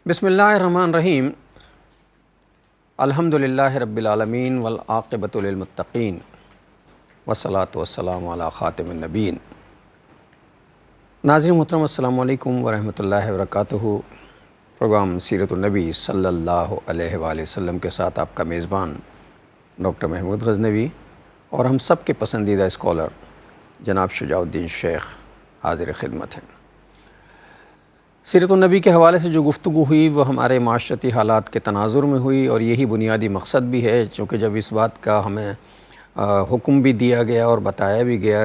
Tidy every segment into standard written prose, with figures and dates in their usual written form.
بسم اللہ الرحمن الرحیم الحمدللہ رب العالمین والعاقبۃ للمتقین والصلاۃ والسلام علی خاتم النبیین۔ ناظرین محترم السلام علیکم ورحمۃ اللہ وبرکاتہ۔ پروگرام سیرت النبی صلی اللہ علیہ وآلہ وسلم کے ساتھ آپ کا میزبان ڈاکٹر محمود غزنوی اور ہم سب کے پسندیدہ اسکالر جناب شجاع الدین شیخ حاضر خدمت ہیں۔ سیرت النبی کے حوالے سے جو گفتگو ہوئی وہ ہمارے معاشرتی حالات کے تناظر میں ہوئی، اور یہی بنیادی مقصد بھی ہے، چونکہ جب اس بات کا ہمیں حکم بھی دیا گیا اور بتایا بھی گیا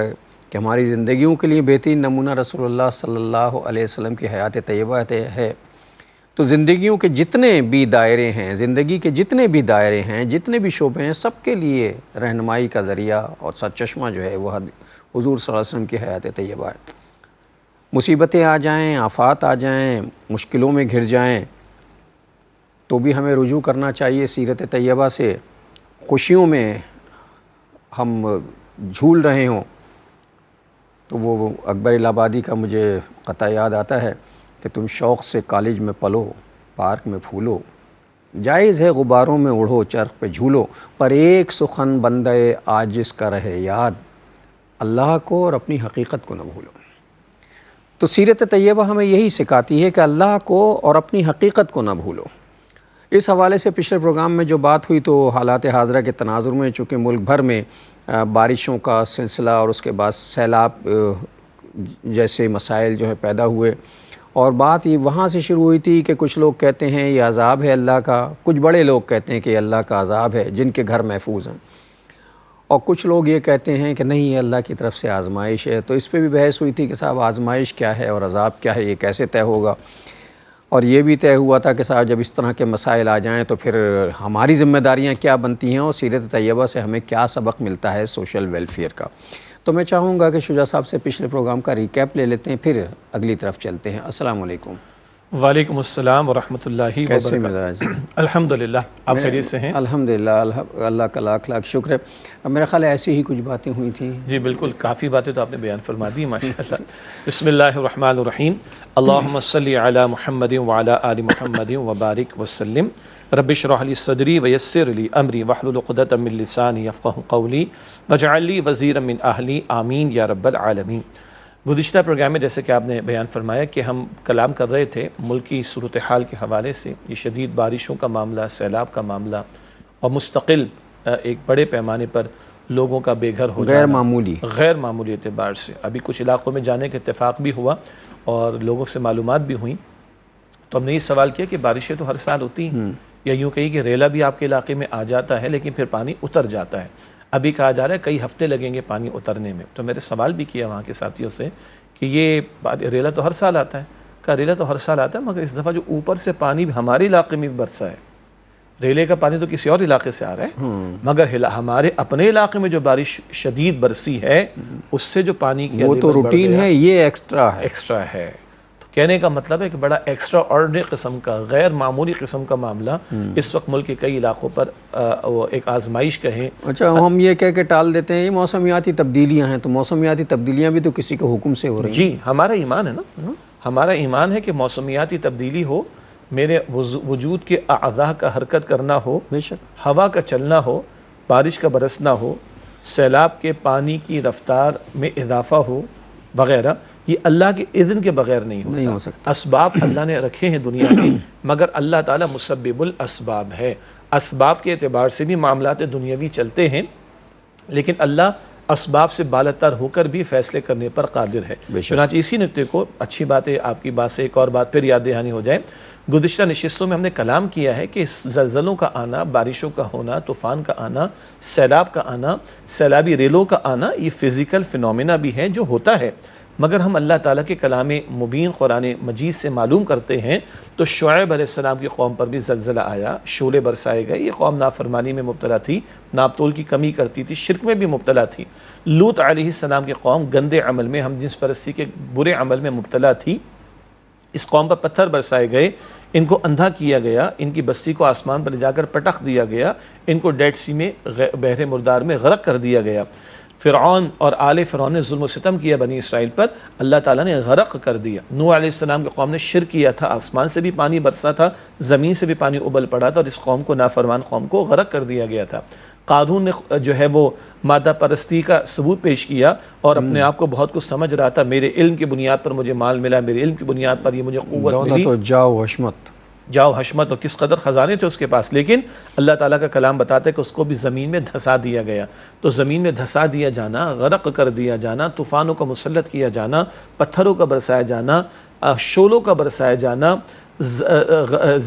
کہ ہماری زندگیوں کے لیے بہترین نمونہ رسول اللہ صلی اللہ علیہ وسلم کی حیات طیبہ ہے، تو زندگیوں کے جتنے بھی دائرے ہیں، زندگی کے جتنے بھی دائرے ہیں، جتنے بھی شعبے ہیں، سب کے لیے رہنمائی کا ذریعہ اور سرچشمہ جو ہے وہ حضور صلی اللہ علیہ وسلم کی حیات طیبہ ہے۔ مصیبتیں آ جائیں، آفات آ جائیں، مشکلوں میں گھر جائیں تو بھی ہمیں رجوع کرنا چاہیے سیرت طیبہ سے۔ خوشیوں میں ہم جھول رہے ہوں تو وہ اکبر الہ آبادی کا مجھے قطعہ یاد آتا ہے کہ تم شوق سے کالج میں پلو، پارک میں پھولو، جائز ہے غباروں میں اڑھو، چرخ پہ جھولو، پر ایک سخن بندے عاجز کا رہے یاد، اللہ کو اور اپنی حقیقت کو نہ بھولو۔ تو سیرت طیبہ ہمیں یہی سکھاتی ہے کہ اللہ کو اور اپنی حقیقت کو نہ بھولو۔ اس حوالے سے پچھلے پروگرام میں جو بات ہوئی تو حالات حاضرہ کے تناظر میں، چونکہ ملک بھر میں بارشوں کا سلسلہ اور اس کے بعد سیلاب جیسے مسائل جو ہے پیدا ہوئے، اور بات یہ وہاں سے شروع ہوئی تھی کہ کچھ لوگ کہتے ہیں یہ عذاب ہے اللہ کا، کچھ بڑے لوگ کہتے ہیں کہ یہ اللہ کا عذاب ہے جن کے گھر محفوظ ہیں، اور کچھ لوگ یہ کہتے ہیں کہ نہیں یہ اللہ کی طرف سے آزمائش ہے۔ تو اس پہ بھی بحث ہوئی تھی کہ صاحب آزمائش کیا ہے اور عذاب کیا ہے، یہ کیسے طے ہوگا، اور یہ بھی طے ہوا تھا کہ صاحب جب اس طرح کے مسائل آ جائیں تو پھر ہماری ذمہ داریاں کیا بنتی ہیں اور سیرت طیبہ سے ہمیں کیا سبق ملتا ہے سوشل ویلفیئر کا۔ تو میں چاہوں گا کہ شجاع صاحب سے پچھلے پروگرام کا ریکیپ لے لیتے ہیں، پھر اگلی طرف چلتے ہیں۔ السلام علیکم۔ وعلیکم السلام ورحمۃ اللہ وبرکاتہ۔ کیسے مزاج؟ الحمدللہ، آپ خیریت سے ہیں؟ الحمدللہ، اللہ کا لاکھ لاکھ شکر ہے۔ میرا خیال ہے ایسی ہی کچھ باتیں ہوئی تھیں۔ جی بالکل، کافی باتیں تو آپ نے بیان فرما دی ماشاءاللہ۔ بسم اللہ الرحمن الرحیم، اللہم صلی علی محمد وعلی آل محمد وبارک وسلم، رب اشرح لی صدری ویسر لی امری واحلل عقدۃ من لسانی یفقہوا قولی واجعل لی وزیرا من اہلی، آمین یا رب العالمین۔ گزشتہ پروگرام میں جیسے کہ آپ نے بیان فرمایا کہ ہم کلام کر رہے تھے ملکی صورتحال کے حوالے سے، یہ شدید بارشوں کا معاملہ، سیلاب کا معاملہ، اور مستقل ایک بڑے پیمانے پر لوگوں کا بے گھر ہو جانا، غیر معمولی اعتبار سے۔ ابھی کچھ علاقوں میں جانے کا اتفاق بھی ہوا اور لوگوں سے معلومات بھی ہوئیں، تو ہم نے یہ سوال کیا کہ بارشیں تو ہر سال ہوتی ہیں، یا یوں کہی کہ ریلا بھی آپ کے علاقے میں آ جاتا ہے لیکن پھر پانی اتر جاتا ہے۔ ابھی کہا جا رہا ہے کئی ہفتے لگیں گے پانی اترنے میں۔ تو میرے سوال بھی کیا وہاں کے ساتھیوں سے کہ یہ ریلا تو ہر سال آتا ہے، کہا ریلا تو ہر سال آتا ہے مگر اس دفعہ جو اوپر سے پانی ہمارے علاقے میں بھی برسا ہے، ریلے کا پانی تو کسی اور علاقے سے آ رہا ہے، مگر ہمارے اپنے علاقے میں جو بارش شدید برسی ہے اس سے جو پانی کی وہ تو روٹین ہے، یہ ایکسٹرا ہے۔ تو کہنے کا مطلب ہے کہ بڑا ایکسٹرا آرڈنری قسم کا، غیر معمولی قسم کا معاملہ اس وقت ملک کے کئی علاقوں پر ایک آزمائش کہیں۔ اچھا، ہم یہ کہہ کے ٹال دیتے ہیں یہ موسمیاتی تبدیلیاں ہیں، تو موسمیاتی تبدیلیاں بھی تو کسی کے حکم سے ہو رہی ہیں۔ جی، ہمارا ایمان ہے نا، ہمارا ایمان ہے کہ موسمیاتی تبدیلی ہو، میرے وجود کے اعضاء کا حرکت کرنا ہو، بے شک ہوا کا چلنا ہو، بارش کا برسنا ہو، سیلاب کے پانی کی رفتار میں اضافہ ہو وغیرہ، یہ اللہ کے اذن کے بغیر نہیں ہو سکتا۔ اسباب اللہ نے رکھے ہیں دنیا میں، مگر اللہ تعالیٰ مسبب الاسباب ہے۔ اسباب کے اعتبار سے بھی معاملات دنیاوی چلتے ہیں، لیکن اللہ اسباب سے بالاتر ہو کر بھی فیصلے کرنے پر قادر ہے۔ چنانچہ اسی نقطے کو، اچھی بات ہے آپ کی بات سے ایک اور بات پھر یاد دہانی ہو جائے، گزشتہ نشستوں میں ہم نے کلام کیا ہے کہ زلزلوں کا آنا، بارشوں کا ہونا، طوفان کا آنا، سیلاب کا آنا، سیلابی ریلوں کا آنا، یہ فزیکل فنومینا بھی ہے جو ہوتا ہے، مگر ہم اللہ تعالیٰ کے کلام مبین قرآن مجید سے معلوم کرتے ہیں تو شعیب علیہ السلام کی قوم پر بھی زلزلہ آیا، شعلے برسائے گئے، یہ قوم نافرمانی میں مبتلا تھی، ناپ تول کی کمی کرتی تھی، شرک میں بھی مبتلا تھی۔ لوط علیہ السلام کی قوم گندے عمل میں، ہم جنس پرستی کے برے عمل میں مبتلا تھی، اس قوم پر پتھر برسائے گئے، ان کو اندھا کیا گیا، ان کی بستی کو آسمان پر لے جا کر پٹخ دیا گیا، ان کو ڈیڈ سی میں بحر مردار میں غرق کر دیا گیا۔ فرعون اور آل فرعون نے ظلم و ستم کیا بنی اسرائیل پر، اللہ تعالیٰ نے غرق کر دیا۔ نوح علیہ السلام کی قوم نے شرک کیا تھا، آسمان سے بھی پانی برسا تھا، زمین سے بھی پانی ابل پڑا تھا، اور اس قوم کو، نافرمان قوم کو غرق کر دیا گیا تھا۔ قارون نے جو ہے وہ مادہ پرستی کا ثبوت پیش کیا اور اپنے آپ کو بہت کچھ سمجھ رہا تھا، میرے علم کی بنیاد پر مجھے مال ملا، میرے علم کی بنیاد پر یہ مجھے قوت ملی، دولت و جاؤ حشمت، جاؤ حشمت، اور کس قدر خزانے تھے اس کے پاس، لیکن اللہ تعالیٰ کا کلام بتاتا ہے کہ اس کو بھی زمین میں دھسا دیا گیا۔ تو زمین میں دھسا دیا جانا، غرق کر دیا جانا، طوفانوں کا مسلط کیا جانا، پتھروں کا برسایا جانا، شولوں کا برسایا جانا،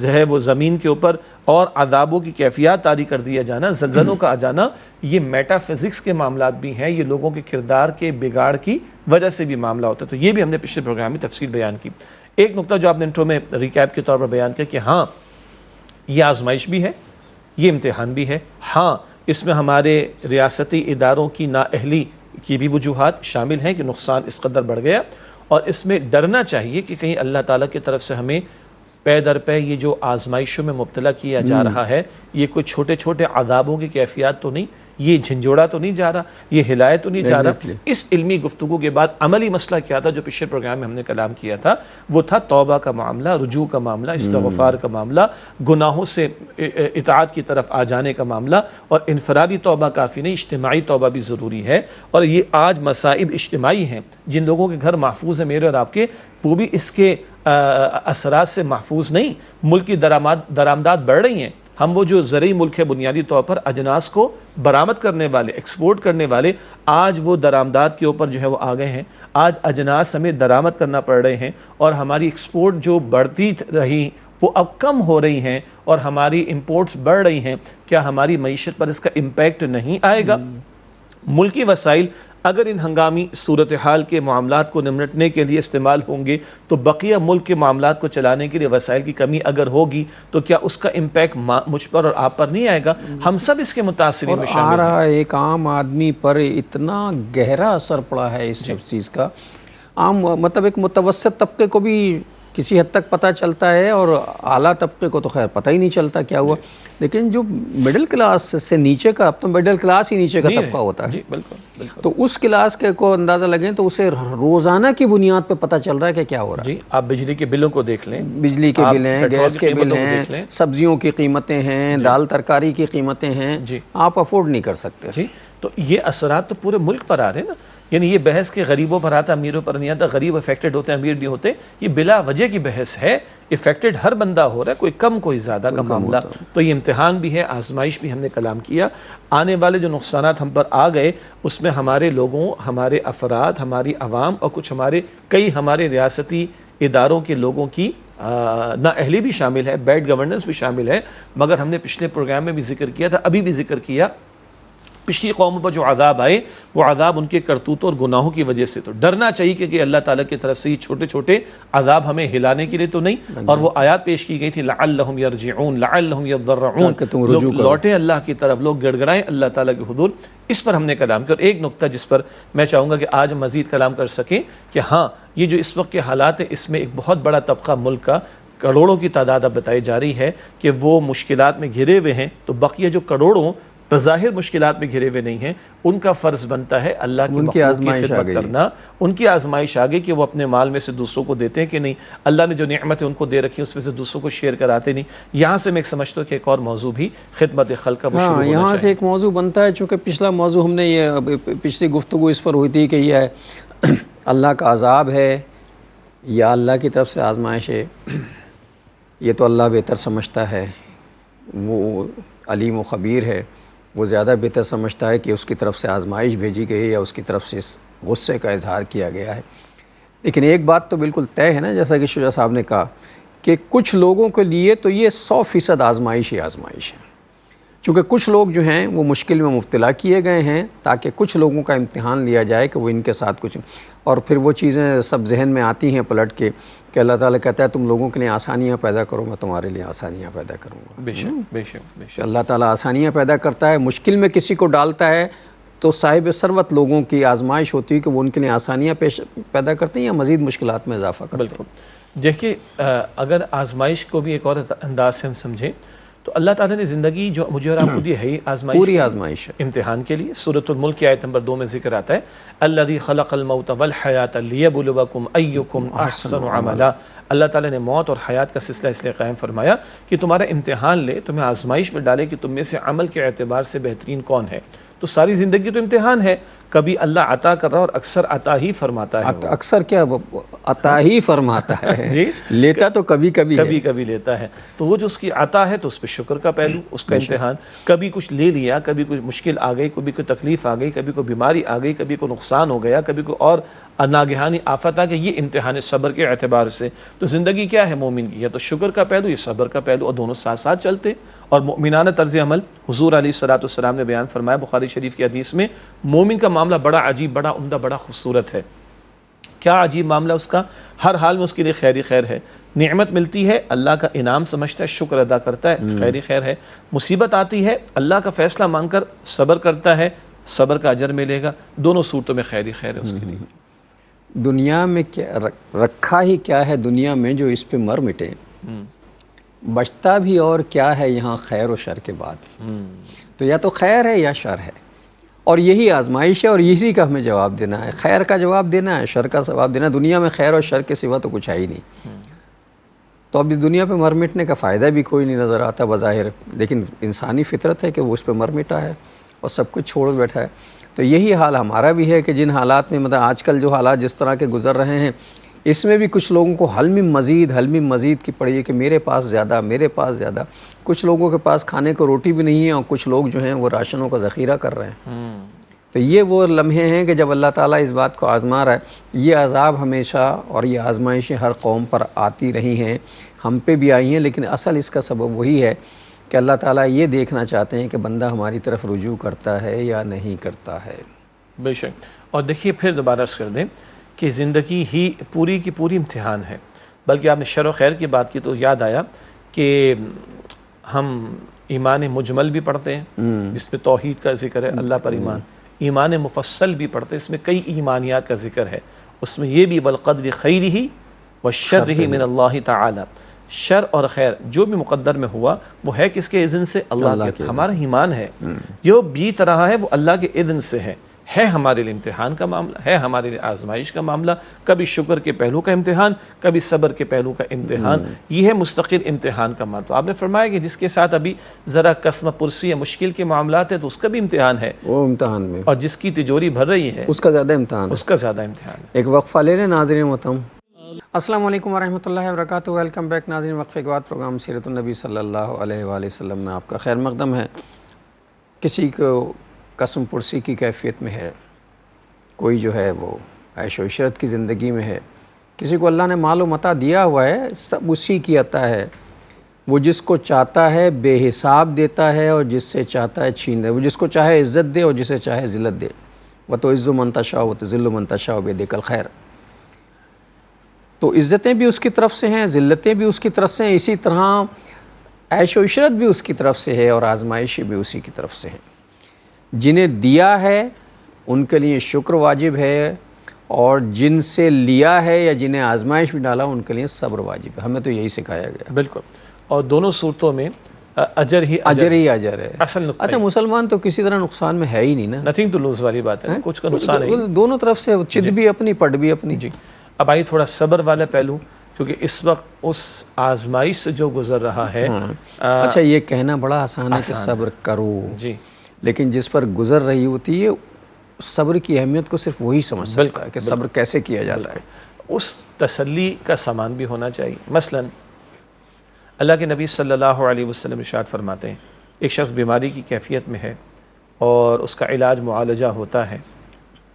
ہے وہ زمین کے اوپر اور عذابوں کی کیفیات طاری کر دیا جانا، زلزلوں کا آ جانا، یہ میٹا فزکس کے معاملات بھی ہیں، یہ لوگوں کے کردار کے بگاڑ کی وجہ سے بھی معاملہ ہوتا ہے۔ تو یہ بھی ہم نے پچھلے پروگرام میں تفصیل بیان کی۔ ایک نقطہ جو آپ نے انٹرو میں ریکیپ کے طور پر بیان کیا کہ ہاں یہ آزمائش بھی ہے، یہ امتحان بھی ہے، ہاں اس میں ہمارے ریاستی اداروں کی نااہلی کی بھی وجوہات شامل ہیں کہ نقصان اس قدر بڑھ گیا، اور اس میں ڈرنا چاہیے کہ کہیں اللہ تعالیٰ کی طرف سے ہمیں پے در پے یہ جو آزمائشوں میں مبتلا کیا جا رہا ہے، یہ کوئی چھوٹے چھوٹے عذابوں کی کیفیات تو نہیں، یہ جھنجھوڑا تو نہیں جا رہا، یہ ہلایا تو نہیں جا رہا۔ اس علمی گفتگو کے بعد عملی مسئلہ کیا تھا جو پچھلے پروگرام میں ہم نے کلام کیا تھا، وہ تھا توبہ کا معاملہ، رجوع کا معاملہ، استغفار کا معاملہ، گناہوں سے اطاعت کی طرف آ جانے کا معاملہ، اور انفرادی توبہ کافی نہیں، اجتماعی توبہ بھی ضروری ہے۔ اور یہ آج مصائب اجتماعی ہیں، جن لوگوں کے گھر محفوظ ہیں میرے اور آپ کے، وہ بھی اس کے اثرات سے محفوظ نہیں۔ ملک کی درآمدات بڑھ رہی ہیں، ہم وہ جو زرعی ملک ہے بنیادی طور پر اجناس کو برآمد کرنے والے، ایکسپورٹ کرنے والے، آج وہ درآمدات کے اوپر جو ہے وہ آ گئے ہیں، آج اجناس ہمیں درآمد کرنا پڑ رہے ہیں، اور ہماری ایکسپورٹ جو بڑھتی رہی وہ اب کم ہو رہی ہیں، اور ہماری امپورٹس بڑھ رہی ہیں۔ کیا ہماری معیشت پر اس کا امپیکٹ نہیں آئے گا؟ ملکی وسائل اگر ان ہنگامی صورتحال کے معاملات کو نمٹنے کے لیے استعمال ہوں گے تو بقیہ ملک کے معاملات کو چلانے کے لیے وسائل کی کمی اگر ہوگی تو کیا اس کا امپیکٹ مجھ پر اور آپ پر نہیں آئے گا؟ ہم سب اس کے متاثرین میں شامل ہیں۔ ایک عام آدمی پر اتنا گہرا اثر پڑا ہے اس سب چیز کا، عام مطلب ایک متوسط طبقے کو بھی کسی حد تک پتہ چلتا ہے، اور اعلیٰ طبقے کو تو خیر پتہ ہی نہیں چلتا کیا ہوا، لیکن جو مڈل کلاس سے نیچے کا، اب تو مڈل کلاس ہی نیچے کا طبقہ ہوتا ہے، تو اس کلاس کے کو اندازہ لگیں تو اسے روزانہ کی بنیاد پہ پتہ چل رہا ہے کہ کیا ہو رہا ہے۔ جی آپ بجلی کے بلوں کو دیکھ لیں، بجلی کے بل ہیں، گیس کے بل ہیں، سبزیوں کی قیمتیں ہیں، دال ترکاری کی قیمتیں ہیں، آپ افورڈ نہیں کر سکتے۔ جی تو یہ اثرات تو پورے ملک پر آ رہے ہیں نا، یعنی یہ بحث کہ غریبوں پر آتا امیروں پر نہیں آتا، غریب افیکٹڈ ہوتے ہیں امیر نہیں ہوتے، یہ بلا وجہ کی بحث ہے، افیکٹڈ ہر بندہ ہو رہا ہے، کوئی کم کوئی زیادہ کا معاملہ۔ تو یہ امتحان بھی ہے، آزمائش بھی، ہم نے کلام کیا۔ آنے والے جو نقصانات ہم پر آ گئے اس میں ہمارے لوگوں، ہمارے افراد، ہماری عوام، اور کچھ کئی ہمارے ریاستی اداروں کے لوگوں کی نااہلی بھی شامل ہے، بیڈ گورننس بھی شامل ہے، مگر ہم نے پچھلے پروگرام میں بھی ذکر کیا تھا، ابھی بھی ذکر کیا، پچھلی قوموں پر جو عذاب آئے وہ عذاب ان کے کرتوتوں اور گناہوں کی وجہ سے۔ تو ڈرنا چاہیے کہ اللہ تعالیٰ کی طرف سے یہ چھوٹے چھوٹے عذاب ہمیں ہلانے کے لیے تو نہیں، اور وہ آیات پیش کی گئی تھی لعلہم یرجعون، لعلہم یضرعون، لوگ لوٹیں اللہ کی طرف، لوگ گڑ گڑائیں اللہ تعالیٰ کے حضور۔ اس پر ہم نے کلام کیا، اور ایک نقطہ جس پر میں چاہوں گا کہ آج مزید کلام کر سکیں کہ ہاں یہ جو اس وقت کے حالات ہیں، اس میں ایک بہت بڑا طبقہ ملک کا، کروڑوں کی تعداد اب بتائی جا رہی ہے کہ وہ مشکلات میں گھرے ہوئے ہیں، تو بقیہ جو کروڑوں بظاہر مشکلات میں گھرے ہوئے نہیں ہیں، ان کا فرض بنتا ہے اللہ کی مخلوق کی خدمت کرنا۔ ان کی آزمائش آ گئی کہ وہ اپنے مال میں سے دوسروں کو دیتے ہیں کہ نہیں، اللہ نے جو نعمتیں ان کو دے رکھی ہیں اس میں سے دوسروں کو شیئر کراتے نہیں۔ یہاں سے میں ایک سمجھتا ہوں کہ ایک اور موضوع بھی خدمت خلق کا وہ شروع ہونا چاہیے۔ یہاں سے ایک موضوع بنتا ہے، چونکہ پچھلا موضوع ہم نے یہ پچھلی گفتگو اس پر ہوئی تھی کہ یہ اللہ کا عذاب ہے یا اللہ کی طرف سے آزمائش ہے، یہ تو اللہ بہتر سمجھتا ہے، وہ علیم و خبیر ہے، وہ زیادہ بہتر سمجھتا ہے کہ اس کی طرف سے آزمائش بھیجی گئی یا اس کی طرف سے اس غصے کا اظہار کیا گیا ہے۔ لیکن ایک بات تو بالکل طے ہے نا، جیسا کہ شجاع صاحب نے کہا کہ کچھ لوگوں کے لیے تو یہ 100% آزمائش ہی آزمائش ہے، چونکہ کچھ لوگ جو ہیں وہ مشکل میں مبتلا کیے گئے ہیں تاکہ کچھ لوگوں کا امتحان لیا جائے کہ وہ ان کے ساتھ کچھ، اور پھر وہ چیزیں سب ذہن میں آتی ہیں پلٹ کے کہ اللہ تعالیٰ کہتا ہے تم لوگوں کے لیے آسانیاں پیدا کرو، میں تمہارے لیے آسانیاں پیدا کروں گا۔ بے شک بے شک بے شک، اللہ تعالیٰ آسانیاں پیدا کرتا ہے، مشکل میں کسی کو ڈالتا ہے تو صاحب ثروت لوگوں کی آزمائش ہوتی ہے کہ وہ ان کے لیے آسانیاں پیدا کرتے ہیں یا مزید مشکلات میں اضافہ کرتے ہیں۔ بالکل۔ دیکھیے اگر آزمائش کو بھی ایک اور انداز سے ہم سمجھیں تو اللہ تعالیٰ نے زندگی جو مجھے اور آپ کو دی ہے ہی آزمائش پوری آزمائش ہے، امتحان کے لیے. سورۃ الملک کی آیت نمبر 2 میں ذکر آتا ہے الذی خلق الموت والحیات لیبلوکم ایکم احسن عملا. اللہ تعالیٰ نے موت اور حیات کا سلسلہ اس لیے قائم فرمایا کہ تمہارا امتحان لے، تمہیں آزمائش میں ڈالے کہ تم میں سے عمل کے اعتبار سے بہترین کون ہے. تو ساری زندگی تو امتحان ہے. کبھی اللہ عطا کر رہا اور اکثر عطا ہی فرماتا ہے. اکثر کیا عطا ہی فرماتا ہے، جی لیتا تو کبھی کبھی لیتا ہے. تو وہ جو اس کی عطا ہے تو اس پہ شکر کا پہلو، اس کا امتحان. کبھی کچھ لے لیا، کبھی کوئی مشکل آ گئی، کبھی کوئی تکلیف آ گئی، کبھی کوئی بیماری آ گئی، کبھی کوئی نقصان ہو گیا، کبھی کوئی اور ناگہانی آفت آ گئی. یہ امتحان صبر کے اعتبار سے. تو زندگی کیا ہے مومن کی؟ یا تو شکر کا پہلو، یہ صبر کا پہلو، اور دونوں ساتھ ساتھ چلتے. اور مومنانہ طرز عمل حضور علیہ الصلوۃ والسلام نے بیان فرمایا بخاری شریف کی حدیث میں، مومن کا معاملہ بڑا عجیب، بڑا عمدہ، بڑا خوبصورت ہے. کیا عجیب معاملہ اس کا؟ ہر حال میں اس کے لیے خیر ہی خیر ہے. نعمت ملتی ہے، اللہ کا انعام سمجھتا ہے، شکر ادا کرتا ہے، خیر ہی خیر ہے. مصیبت آتی ہے، اللہ کا فیصلہ مان کر صبر کرتا ہے، صبر کا اجر ملے گا. دونوں صورتوں میں خیر ہی خیر ہے اس کے لیے. دنیا میں کیا رکھا ہی کیا ہے دنیا میں جو اس پہ مر مٹے، بچتا بھی اور کیا ہے یہاں خیر و شر کے بعد. تو یا تو خیر ہے یا شر ہے، اور یہی آزمائش ہے، اور اسی کا ہمیں جواب دینا ہے. خیر کا جواب دینا ہے، شر کا جواب دینا ہے. دنیا میں خیر اور شر کے سوا تو کچھ ہے ہی نہیں. تو اب اس دنیا پہ مر مٹنے کا فائدہ بھی کوئی نہیں نظر آتا بظاہر، لیکن انسانی فطرت ہے کہ وہ اس پہ مر مٹا ہے اور سب کچھ چھوڑ بیٹھا ہے. تو یہی حال ہمارا بھی ہے کہ جن حالات میں مطلب آج کل جو حالات جس طرح کے گزر رہے ہیں، اس میں بھی کچھ لوگوں کو حل میں مزید کی پڑی ہے کہ میرے پاس زیادہ. کچھ لوگوں کے پاس کھانے کو روٹی بھی نہیں ہے، اور کچھ لوگ جو ہیں وہ راشنوں کا ذخیرہ کر رہے ہیں. تو یہ وہ لمحے ہیں کہ جب اللہ تعالیٰ اس بات کو آزما رہا ہے. یہ عذاب ہمیشہ اور یہ آزمائشیں ہر قوم پر آتی رہی ہیں، ہم پہ بھی آئی ہیں، لیکن اصل اس کا سبب وہی ہے کہ اللہ تعالیٰ یہ دیکھنا چاہتے ہیں کہ بندہ ہماری طرف رجوع کرتا ہے یا نہیں کرتا ہے. بے شک. اور دیکھیے پھر دوبارہ عرض کر دیں کہ زندگی ہی پوری کی پوری امتحان ہے. بلکہ آپ نے شر و خیر کی بات کی تو یاد آیا کہ ہم ایمان مجمل بھی پڑھتے ہیں جس میں توحید کا ذکر ہے، اللہ پر ایمان مفصل بھی پڑھتے ہیں، اس میں کئی ایمانیات کا ذکر ہے. اس میں یہ بھی والقدر خیرہ وشرہ من اللہ تعالی. شر اور خیر جو بھی مقدر میں ہوا وہ ہے کس کے اذن سے؟ اللہ کے. ہمارا ایمان ہے جو بیت رہا ہے وہ اللہ کے اذن سے ہے ہمارے لیے امتحان کا معاملہ، ہے ہمارے لیے آزمائش کا معاملہ. کبھی شکر کے پہلو کا امتحان، کبھی صبر کے پہلو کا امتحان. یہ ہے مستقل امتحان کا معاملہ. تو آپ نے فرمایا کہ جس کے ساتھ ابھی ذرا قسم پرسی یا مشکل کے معاملات ہیں تو اس کا بھی امتحان ہے، وہ امتحان میں، اور جس کی تجوری بھر رہی ہے اس کا زیادہ امتحان ہے. اس کا زیادہ امتحان ہے. ایک وقفہ لے لیں ناظرین محترم. السلام علیکم ورحمۃ اللہ وبرکاتہ. ویلکم بیک ناظرین. وقفے کے بعد پروگرام سیرت النبی صلی اللہ علیہ وآلہ وسلم میں آپ کا خیر مقدم ہے. کسی کو قسم پرسی کی کیفیت میں ہے، کوئی جو ہے وہ عیش و عشرت کی زندگی میں ہے، کسی کو اللہ نے مال و متاع دیا ہوا ہے، سب اسی کی عطا ہے. وہ جس کو چاہتا ہے بے حساب دیتا ہے، اور جس سے چاہتا ہے چھین دے. وہ جس کو چاہے عزت دے اور جسے چاہے ذلت دے. وَتُعِزُّ مَن تَشَاءُ وَتُذِلُّ مَن تَشَاءُ بِيَدِكَ الْخَيْرُ. تو عزتیں بھی اس کی طرف سے ہیں، ذلتیں بھی اس کی طرف سے ہیں، اسی طرح عیش و عشرت بھی اس کی طرف سے ہے، اور آزمائشیں بھی اسی کی طرف سے ہیں. جنہیں دیا ہے ان کے لیے شکر واجب ہے، اور جن سے لیا ہے یا جنہیں آزمائش بھی ڈالا ان کے لیے صبر واجب ہے. ہمیں تو یہی سکھایا گیا. بالکل. اور دونوں صورتوں میں اجر ہی اجر ہے. اصل نقطہ. اچھا مسلمان تو کسی طرح نقصان میں ہے ہی نہیں نا. نتھنگ ٹو لوز والی بات ہے، کچھ کا نقصان ہے. دونوں طرف سے چد بھی اپنی پٹ بھی اپنی. جی. اب آئیے تھوڑا صبر والا پہلو، کیونکہ اس وقت اس آزمائش سے جو گزر رہا ہے. اچھا یہ کہنا بڑا آسان ہے کہ صبر کرو، جی، لیکن جس پر گزر رہی ہوتی ہے صبر کی اہمیت کو صرف وہی سمجھ سکتا ہے کہ صبر کیسے کیا جاتا ہے. اس تسلی کا سامان بھی ہونا چاہیے. مثلا اللہ کے نبی صلی اللہ علیہ وسلم ارشاد فرماتے ہیں ایک شخص بیماری کی کیفیت میں ہے اور اس کا علاج معالجہ ہوتا ہے،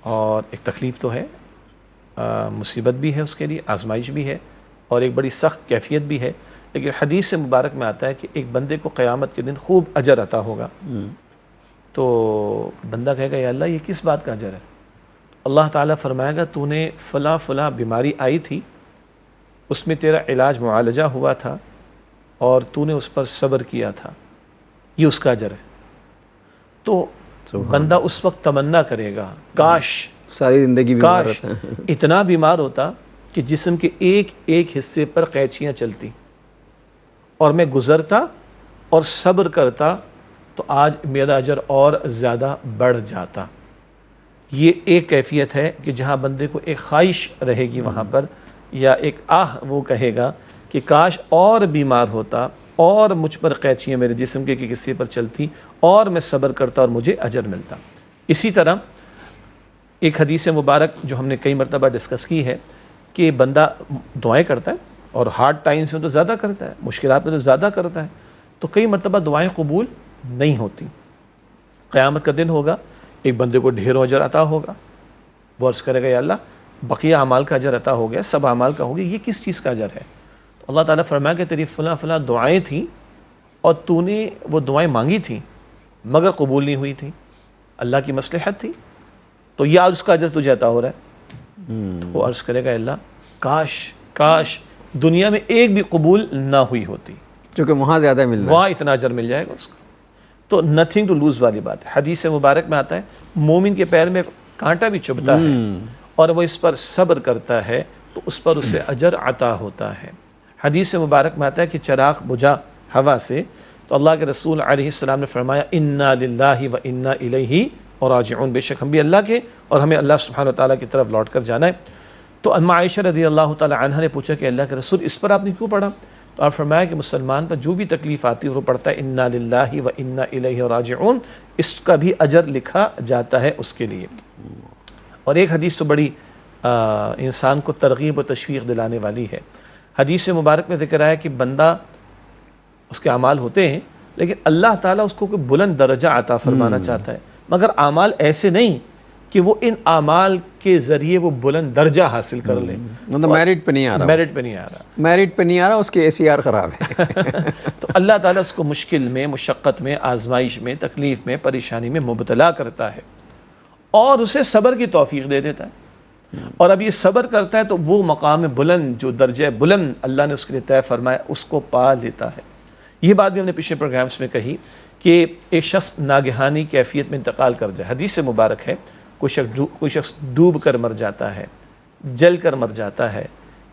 اور ایک تکلیف تو ہے، مصیبت بھی ہے اس کے لیے، آزمائش بھی ہے، اور ایک بڑی سخت کیفیت بھی ہے. لیکن حدیث سے مبارک میں آتا ہے کہ ایک بندے کو قیامت کے دن خوب اجر عطا ہوگا. تو بندہ کہے گا یا اللہ یہ کس بات کا اجر ہے؟ اللہ تعالیٰ فرمائے گا تو نے فلاں فلاں بیماری آئی تھی، اس میں تیرا علاج معالجہ ہوا تھا اور تو نے اس پر صبر کیا تھا، یہ اس کا اجر ہے. تو بندہ اس وقت تمنا کرے گا کاش ساری زندگی بیمار کاش اتنا بیمار ہوتا کہ جسم کے ایک ایک حصے پر قینچیاں چلتی اور میں گزرتا اور صبر کرتا تو آج میرا اجر اور زیادہ بڑھ جاتا۔ یہ ایک کیفیت ہے کہ جہاں بندے کو ایک خواہش رہے گی وہاں پر، یا ایک وہ کہے گا کہ کاش اور بیمار ہوتا اور مجھ پر قینچیاں میرے جسم کے کسی پر چلتی اور میں صبر کرتا اور مجھے اجر ملتا۔ اسی طرح ایک حدیث مبارک جو ہم نے کئی مرتبہ ڈسکس کی ہے کہ بندہ دعائیں کرتا ہے اور ہارڈ ٹائمز میں تو زیادہ کرتا ہے، مشکلات میں تو زیادہ کرتا ہے، تو کئی مرتبہ دعائیں قبول نہیں ہوتی۔ قیامت کا دن ہوگا، ایک بندے کو ڈھیروں اجر عطا ہوگا، وہ عرض کرے گا یا اللہ بقیہ اعمال کا اجر عطا ہو گیا، سب اعمال کا ہو گیا، یہ کس چیز کا اجر ہے؟ تو اللہ تعالیٰ فرمایا کہ تیری فلاں فلاں دعائیں تھیں اور تو نے وہ دعائیں مانگی تھیں مگر قبول نہیں ہوئی تھیں، اللہ کی مصلحت تھی، تو یہ آج اس کا اجر تجھے عطا ہو رہا ہے۔ تو وہ عرض کرے گا اللہ کاش دنیا میں ایک بھی قبول نہ ہوئی ہوتی، چونکہ وہاں زیادہ مل رہا ہے، وہاں اتنا اجر مل جائے گا اس کا۔ تو نتھنگ ٹو لوز والی بات ہے۔ حدیث مبارک میں آتا ہے مومن کے پیر میں کانٹا بھی چبھتا ہے اور وہ اس پر صبر کرتا ہے تو اس پر اسے اجر عطا ہوتا ہے۔ حدیث مبارک میں آتا ہے کہ چراغ بجھا ہوا سے تو اللہ کے رسول علیہ السلام نے فرمایا انا للہ و انا الیہ راجعون، بے شک ہم بھی اللہ کے اور ہمیں اللہ سبحانہ و تعالیٰ کی طرف لوٹ کر جانا ہے۔ تو ام عائشہ رضی اللہ تعالی عنہ نے پوچھا کہ اللہ کے رسول اس پر آپ نے کیوں پڑھا؟ تو آپ فرمایا کہ مسلمان پر جو بھی تکلیف آتی ہے وہ پڑھتا ہے انا للہ و انا الیہ راجعون، اس کا بھی اجر لکھا جاتا ہے اس کے لیے۔ اور ایک حدیث تو بڑی انسان کو ترغیب و تشویق دلانے والی ہے۔ حدیث مبارک میں ذکر آیا کہ بندہ اس کے اعمال ہوتے ہیں لیکن اللہ تعالیٰ اس کو کوئی بلند درجہ عطا فرمانا چاہتا ہے، مگر اعمال ایسے نہیں کہ وہ ان اعمال کے ذریعے وہ بلند درجہ حاصل کر لے، مطلب میرٹ پہ نہیں آ رہا، میرٹ پہ نہیں آ رہا، میرٹ پہ نہیں آ رہا، اس کے ACR خراب ہے۔ تو اللہ تعالیٰ اس کو مشکل میں، مشقت میں، آزمائش میں، تکلیف میں، پریشانی میں مبتلا کرتا ہے اور اسے صبر کی توفیق دے دیتا ہے، اور اب یہ صبر کرتا ہے تو وہ مقام بلند، جو درجہ بلند اللہ نے اس کے لیے طے فرمایا، اس کو پا لیتا ہے۔ یہ بات بھی ہم نے پچھلے پروگرامز میں کہی کہ ایک شخص ناگہانی کیفیت میں انتقال کر جائے، حدیث سے مبارک ہے کوئی شخص ڈوب کر مر جاتا ہے، جل کر مر جاتا ہے،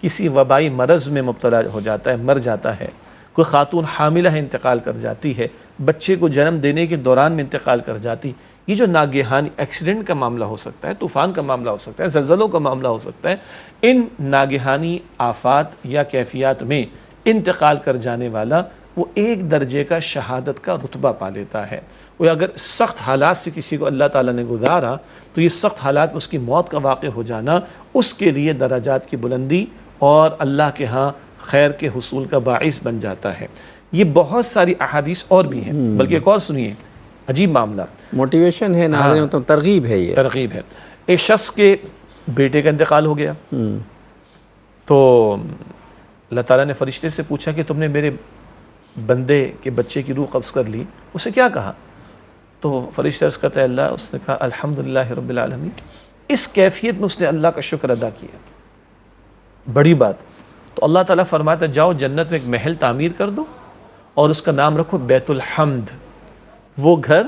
کسی وبائی مرض میں مبتلا ہو جاتا ہے، مر جاتا ہے، کوئی خاتون حاملہ ہے انتقال کر جاتی ہے، بچے کو جنم دینے کے دوران میں انتقال کر جاتی، یہ جو ناگہانی ایکسیڈنٹ کا معاملہ ہو سکتا ہے، طوفان کا معاملہ ہو سکتا ہے، زلزلوں کا معاملہ ہو سکتا ہے، ان ناگہانی آفات یا کیفیات میں انتقال کر جانے والا وہ ایک درجے کا شہادت کا رتبہ پا لیتا ہے۔ وہ اگر سخت حالات سے کسی کو اللہ تعالیٰ نے گزارا تو یہ سخت حالات میں اس کی موت کا واقع ہو جانا اس کے لیے درجات کی بلندی اور اللہ کے ہاں خیر کے حصول کا باعث بن جاتا ہے۔ یہ بہت ساری احادیث اور بھی ہیں، بلکہ ایک اور سنیے، عجیب معاملہ، موٹیویشن ہے، ناظرین مطلب ترغیب ہے، یہ ترغیب ہے۔ ایک شخص کے بیٹے کا انتقال ہو گیا تو اللہ تعالیٰ نے فرشتے سے پوچھا کہ تم نے میرے بندے کے بچے کی روح قبض کر لی، اسے کیا کہا؟ تو فرشتہ عرض کرتا ہے اللہ، اس نے کہا الحمدللہ رب العالمین۔ اس کیفیت میں اس نے اللہ کا شکر ادا کیا، بڑی بات۔ تو اللہ تعالیٰ فرماتا ہے جاؤ جنت میں ایک محل تعمیر کر دو اور اس کا نام رکھو بیت الحمد، وہ گھر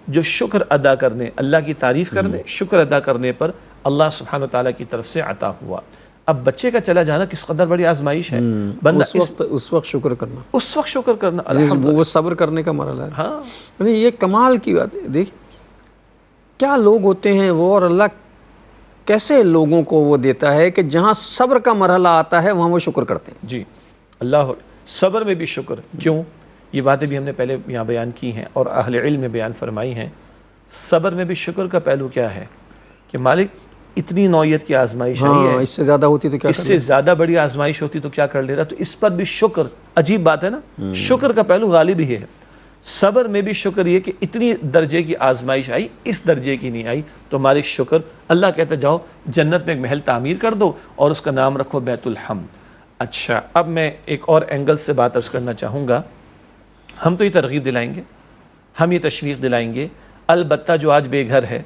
جو شکر ادا کرنے، اللہ کی تعریف کرنے، شکر ادا کرنے پر اللہ سبحانہ وتعالیٰ کی طرف سے عطا ہوا۔ اب بچے کا چلا جانا کس قدر بڑی آزمائش ہے، بندہ اس وقت شکر کرنا، اس وقت شکر کرنا، وہ صبر کرنے کا مرحلہ ہے۔ ہاں یہ کمال کی بات ہے۔ دیکھیں کیا لوگ ہوتے ہیں وہ، اور اللہ کیسے لوگوں کو وہ دیتا ہے کہ جہاں صبر کا مرحلہ آتا ہے وہاں وہ شکر کرتے ہیں۔ جی، اللہ صبر میں بھی شکر کیوں؟ یہ باتیں بھی ہم نے پہلے یہاں بیان کی ہیں اور اہل علم میں بیان فرمائی ہیں۔ صبر میں بھی شکر کا پہلو کیا ہے کہ مالک اتنی نوعیت کی آزمائش آئی ہے، اس سے زیادہ ہوتی تو کیا، اس سے زیادہ بڑی آزمائش ہوتی تو کیا کر لیتا، تو اس پر بھی شکر، عجیب بات ہے نا، شکر کا پہلو غالب ہی ہے۔ صبر میں بھی شکر یہ کہ اتنی درجے کی آزمائش آئی، اس درجے کی نہیں آئی، تو مالک شکر۔ اللہ کہتا جاؤ جنت میں ایک محل تعمیر کر دو اور اس کا نام رکھو بیت الحمد۔ اچھا، اب میں ایک اور اینگل سے بات عرض کرنا چاہوں گا۔ ہم تو یہ ترغیب دلائیں گے، ہم یہ تشویق دلائیں گے، البتہ جو آج بے گھر ہے،